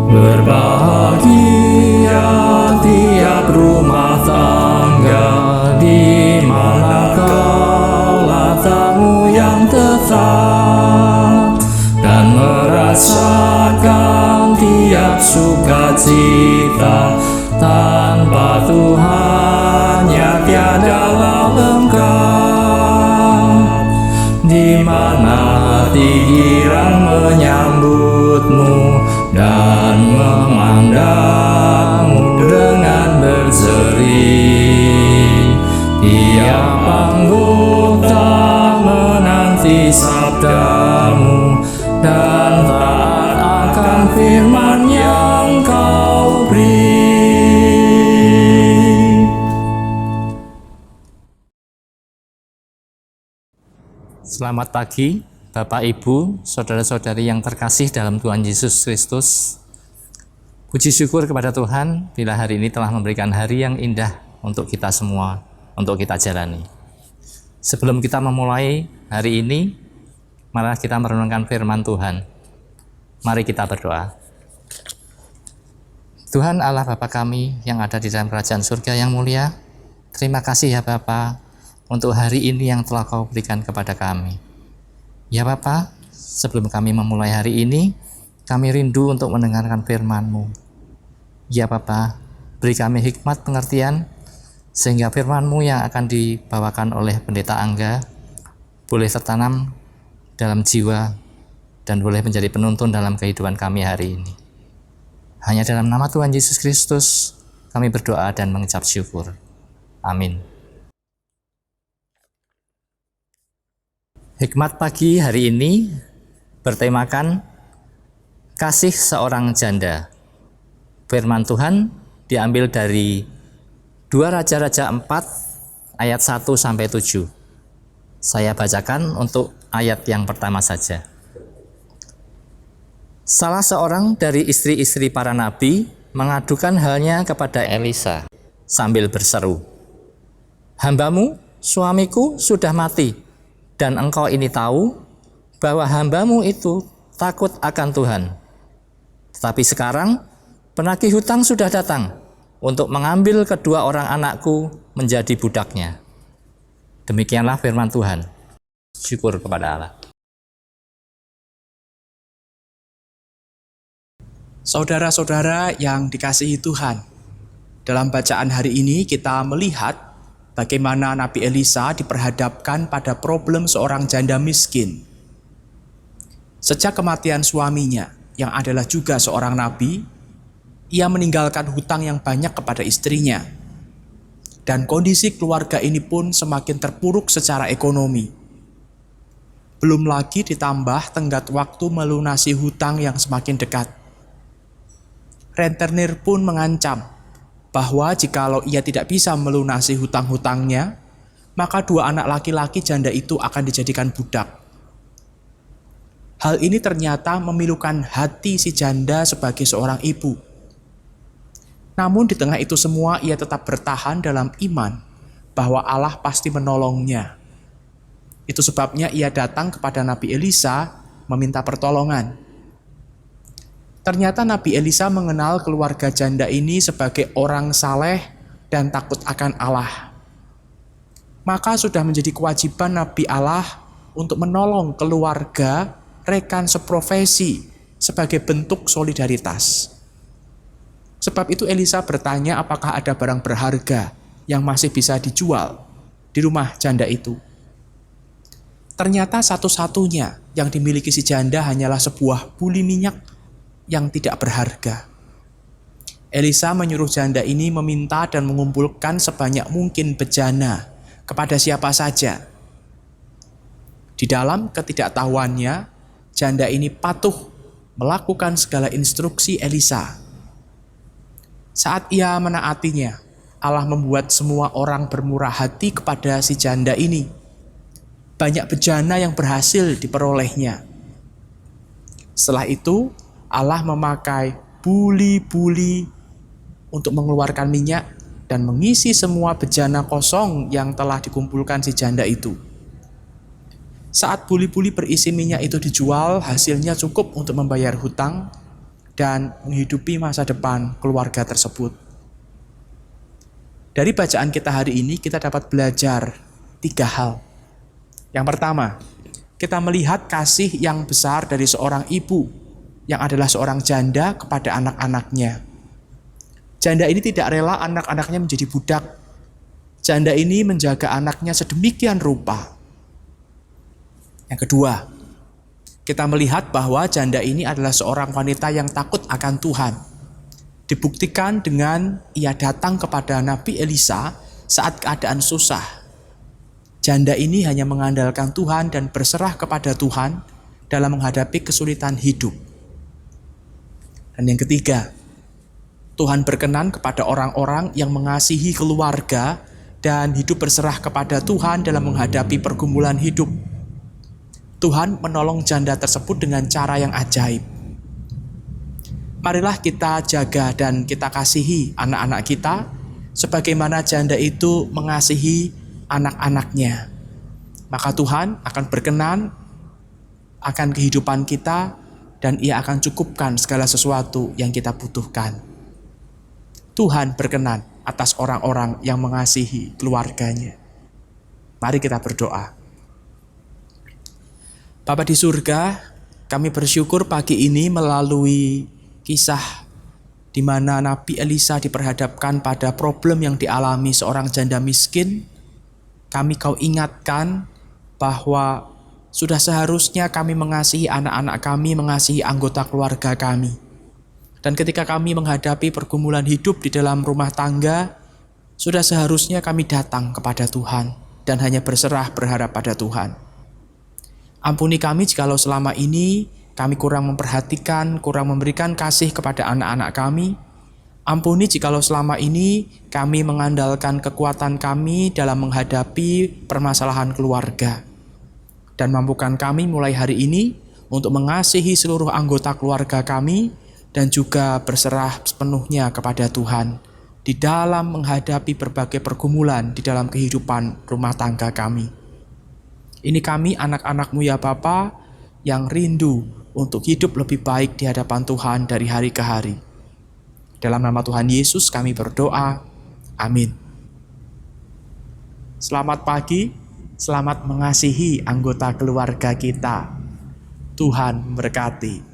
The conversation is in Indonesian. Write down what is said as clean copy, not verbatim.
Berbahagia tiap rumah tangga di mana kaulah tamu yang tetap, dan merasakan tiap sukacita. Tanpa Tuhannya tiadalah lengkap. Di mana hati girang menyambutmu dan memandangmu dengan berseri. Tiap anggota menanti sabdamu dan taat akan firman yang kau beri. Selamat pagi, Bapak, Ibu, saudara-saudari yang terkasih dalam Tuhan Yesus Kristus. Puji syukur kepada Tuhan bila hari ini telah memberikan hari yang indah untuk kita semua, untuk kita jalani. Sebelum kita memulai hari ini, mari kita merenungkan firman Tuhan. Mari kita berdoa. Tuhan Allah Bapa kami yang ada di dalam kerajaan surga yang mulia, terima kasih ya Bapa untuk hari ini yang telah Kau berikan kepada kami. Ya Bapa, sebelum kami memulai hari ini, kami rindu untuk mendengarkan firman-Mu. Ya Bapa, beri kami hikmat pengertian, sehingga firman-Mu yang akan dibawakan oleh Pendeta Angga boleh tertanam dalam jiwa dan boleh menjadi penuntun dalam kehidupan kami hari ini. Hanya dalam nama Tuhan Yesus Kristus, kami berdoa dan mengucap syukur. Amin. Hikmat pagi hari ini bertemakan kasih seorang janda. Firman Tuhan diambil dari 2 Raja-Raja 4 ayat 1-7. Saya bacakan untuk ayat yang pertama saja. Salah seorang dari istri-istri para nabi mengadukan halnya kepada Elisa sambil berseru, "Hambamu, suamiku sudah mati, dan engkau ini tahu bahwa hambamu itu takut akan Tuhan. Tetapi sekarang penagih hutang sudah datang untuk mengambil kedua orang anakku menjadi budaknya." Demikianlah firman Tuhan. Syukur kepada Allah. Saudara-saudara yang dikasihi Tuhan, dalam bacaan hari ini kita melihat bagaimana Nabi Elisa diperhadapkan pada problem seorang janda miskin. Sejak kematian suaminya, yang adalah juga seorang nabi, ia meninggalkan hutang yang banyak kepada istrinya. Dan kondisi keluarga ini pun semakin terpuruk secara ekonomi. Belum lagi ditambah tenggat waktu melunasi hutang yang semakin dekat. Rentenir pun mengancam bahwa jikalau ia tidak bisa melunasi hutang-hutangnya, maka 2 anak laki-laki janda itu akan dijadikan budak. Hal ini ternyata memilukan hati si janda sebagai seorang ibu. Namun di tengah itu semua ia tetap bertahan dalam iman bahwa Allah pasti menolongnya. Itu sebabnya ia datang kepada Nabi Elisa meminta pertolongan. Ternyata Nabi Elisa mengenal keluarga janda ini sebagai orang saleh dan takut akan Allah. Maka sudah menjadi kewajiban Nabi Allah untuk menolong keluarga rekan seprofesi sebagai bentuk solidaritas. Sebab itu Elisa bertanya apakah ada barang berharga yang masih bisa dijual di rumah janda itu. Ternyata satu-satunya yang dimiliki si janda hanyalah sebuah buli minyak yang tidak berharga. Elisa menyuruh janda ini meminta dan mengumpulkan sebanyak mungkin bejana kepada siapa saja. Di dalam ketidaktahuannya, janda ini patuh melakukan segala instruksi Elisa. Saat ia menaatinya, Allah membuat semua orang bermurah hati kepada si janda ini. Banyak bejana yang berhasil diperolehnya. Setelah itu, Allah memakai buli-buli untuk mengeluarkan minyak dan mengisi semua bejana kosong yang telah dikumpulkan si janda itu. Saat buli-buli berisi minyak itu dijual, hasilnya cukup untuk membayar hutang dan menghidupi masa depan keluarga tersebut. Dari bacaan kita hari ini kita dapat belajar 3 hal. Yang pertama, kita melihat kasih yang besar dari seorang ibu yang adalah seorang janda kepada anak-anaknya. Janda ini tidak rela anak-anaknya menjadi budak. Janda ini menjaga anaknya sedemikian rupa. Yang kedua, kita melihat bahwa janda ini adalah seorang wanita yang takut akan Tuhan. Dibuktikan dengan ia datang kepada Nabi Elisa saat keadaan susah. Janda ini hanya mengandalkan Tuhan dan berserah kepada Tuhan dalam menghadapi kesulitan hidup. Dan yang ketiga, Tuhan berkenan kepada orang-orang yang mengasihi keluarga dan hidup berserah kepada Tuhan dalam menghadapi pergumulan hidup. Tuhan menolong janda tersebut dengan cara yang ajaib. Marilah kita jaga dan kita kasihi anak-anak kita sebagaimana janda itu mengasihi anak-anaknya. Maka Tuhan akan berkenan akan kehidupan kita dan Ia akan cukupkan segala sesuatu yang kita butuhkan. Tuhan berkenan atas orang-orang yang mengasihi keluarganya. Mari kita berdoa. Bapa di surga, kami bersyukur pagi ini melalui kisah di mana Nabi Elisa diperhadapkan pada problem yang dialami seorang janda miskin. Kau ingatkan bahwa sudah seharusnya kami mengasihi anak-anak kami, mengasihi anggota keluarga kami. Dan ketika kami menghadapi pergumulan hidup di dalam rumah tangga, sudah seharusnya kami datang kepada Tuhan dan hanya berserah berharap pada Tuhan. Ampuni kami jikalau selama ini kami kurang memperhatikan, kurang memberikan kasih kepada anak-anak kami. Ampuni jikalau selama ini kami mengandalkan kekuatan kami dalam menghadapi permasalahan keluarga. Dan mampukan kami mulai hari ini untuk mengasihi seluruh anggota keluarga kami dan juga berserah sepenuhnya kepada Tuhan di dalam menghadapi berbagai pergumulan di dalam kehidupan rumah tangga kami. Ini kami anak-anak-Mu ya Bapa yang rindu untuk hidup lebih baik di hadapan Tuhan dari hari ke hari. Dalam nama Tuhan Yesus kami berdoa. Amin. Selamat pagi, selamat mengasihi anggota keluarga kita. Tuhan memberkati.